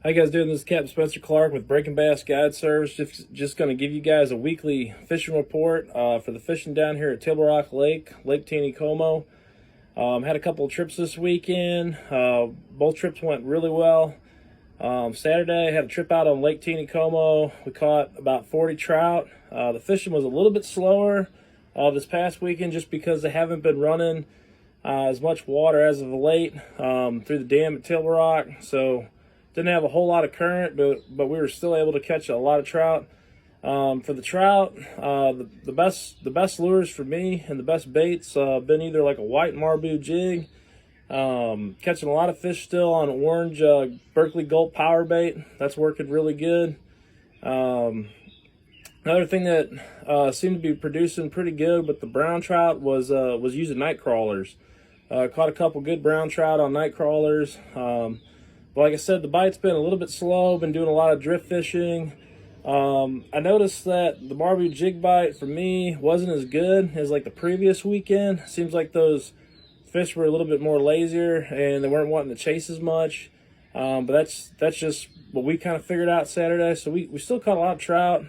How you guys doing? This is Captain Spencer Clark with Breaking Bass Guide Service. Just going to give you guys a weekly fishing report for the fishing down here at Table Rock Lake, Lake Taneycomo. Had a couple of trips this weekend. Both trips went really well. Saturday, I had a trip out on Lake Taneycomo. We caught about 40 trout. The fishing was a little bit slower this past weekend just because they haven't been running as much water as of late through the dam at Table Rock. So didn't have a whole lot of current, but we were still able to catch a lot of trout. For the trout, the best lures for me and the best baits been either like a white marabou jig, catching a lot of fish still on orange Berkeley Gulp power bait. That's working really good. Another thing that seemed to be producing pretty good with the brown trout was using night crawlers. Caught a couple good brown trout on night crawlers. But like I said, the bite's been a little bit slow. Been doing a lot of drift fishing. I noticed that the marabou jig bite for me wasn't as good as like the previous weekend. Seems like those fish were a little bit more lazier and they weren't wanting to chase as much. But that's just what we kind of figured out Saturday. So we still caught a lot of trout.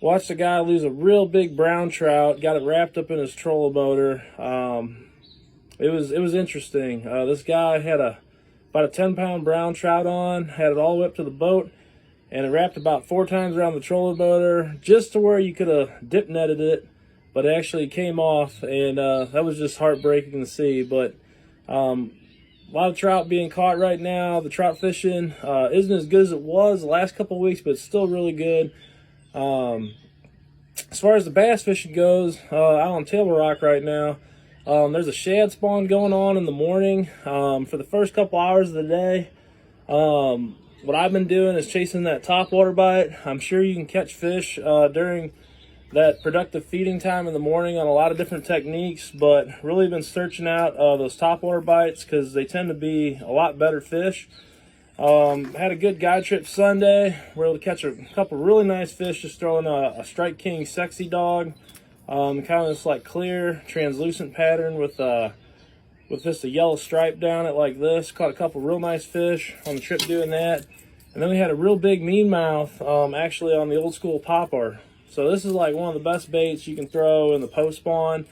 Watched a guy lose a real big brown trout. Got it wrapped up in his trolling motor. It was interesting. This guy had about a 10-pound brown trout on, had it all the way up to the boat, and it wrapped about 4 times around the trolling motor, just to where you could have dip netted it, but it actually came off, and that was just heartbreaking to see. But a lot of trout being caught right now. The trout fishing isn't as good as it was the last couple of weeks, but it's still really good. As far as the bass fishing goes, out on Table Rock right now, there's a shad spawn going on in the morning. For the first couple hours of the day, what I've been doing is chasing that topwater bite. I'm sure you can catch fish during that productive feeding time in the morning on a lot of different techniques, but really been searching out those topwater bites because they tend to be a lot better fish. Had a good guide trip Sunday. We were able to catch a couple really nice fish just throwing a Strike King Sexy Dog. Kind of this like clear translucent pattern with just a yellow stripe down it like this. Caught a couple real nice fish on the trip doing that. And then we had a real big meanmouth actually on the old school popper. So this is like one of the best baits you can throw in the post spawn.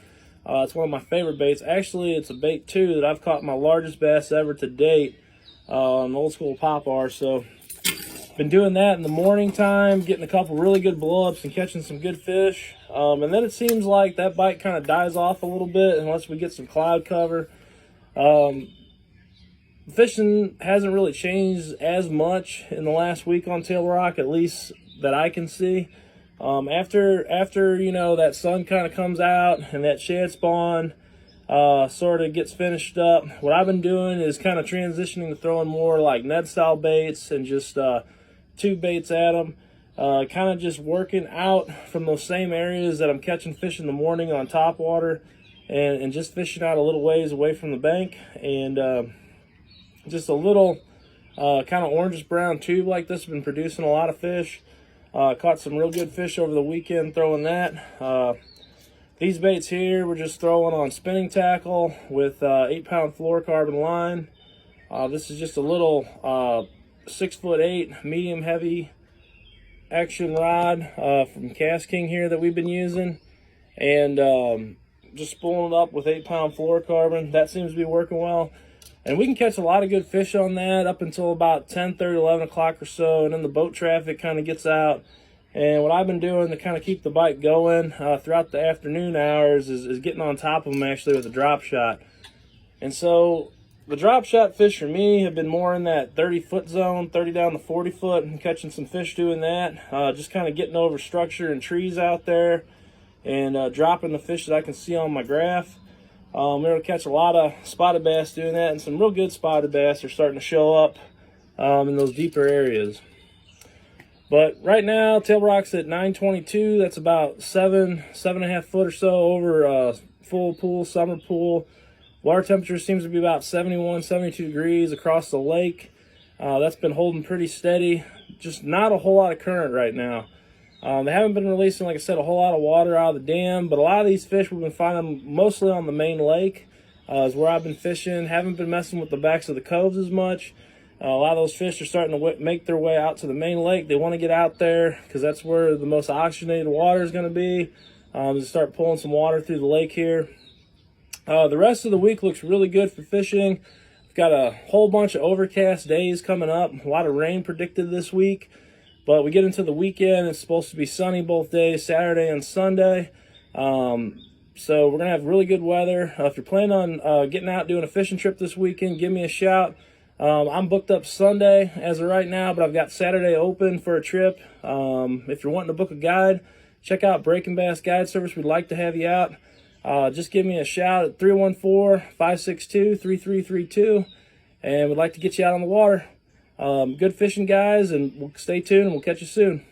It's one of my favorite baits. Actually, it's a bait too that I've caught my largest bass ever to date on the old school popper. So been doing that in the morning time, getting a couple really good blow-ups and catching some good fish. And then it seems like that bite kind of dies off a little bit unless we get some cloud cover. Fishing hasn't really changed as much in the last week on Table Rock, at least that I can see. After you know, that sun kind of comes out and that shad spawn sort of gets finished up, what I've been doing is kind of transitioning to throwing more like Ned style baits and just tube baits at them. Kind of just working out from those same areas that I'm catching fish in the morning on top water, and just fishing out a little ways away from the bank, and just a little kind of orangish brown tube like this has been producing a lot of fish. Caught some real good fish over the weekend throwing that. These baits here we're just throwing on spinning tackle with 8-pound fluorocarbon line. This is just a little 6'8" medium heavy action rod from Cast King here that we've been using, and just spooling it up with 8-pound fluorocarbon. That seems to be working well, and we can catch a lot of good fish on that up until about 10:30, 11 o'clock or so, and then the boat traffic kind of gets out. And what I've been doing to kind of keep the bite going throughout the afternoon hours is getting on top of them actually with a drop shot. And so the drop shot fish for me have been more in that 30-foot zone, 30 down to 40 foot, and catching some fish doing that. Just kind of getting over structure and trees out there and dropping the fish that I can see on my graph. We're able to catch a lot of spotted bass doing that, and some real good spotted bass are starting to show up in those deeper areas. But right now, Table Rock's at 922. That's about 7.5 foot or so over full pool, summer pool. Water temperature seems to be about 71, 72 degrees across the lake. That's been holding pretty steady. Just not a whole lot of current right now. They haven't been releasing, like I said, a whole lot of water out of the dam, but a lot of these fish we've been finding mostly on the main lake is where I've been fishing. Haven't been messing with the backs of the coves as much. A lot of those fish are starting to make their way out to the main lake. They want to get out there because that's where the most oxygenated water is going to be. To start pulling some water through the lake here. The rest of the week looks really good for fishing. We've got a whole bunch of overcast days coming up. A lot of rain predicted this week. But we get into the weekend, it's supposed to be sunny both days, Saturday and Sunday. So we're going to have really good weather. If you're planning on getting out doing a fishing trip this weekend, give me a shout. I'm booked up Sunday as of right now, but I've got Saturday open for a trip. If you're wanting to book a guide, check out Breaking Bass Guide Service. We'd like to have you out. Just give me a shout at 314-562-3332, and we'd like to get you out on the water. Good fishing, guys, and we'll stay tuned, and we'll catch you soon.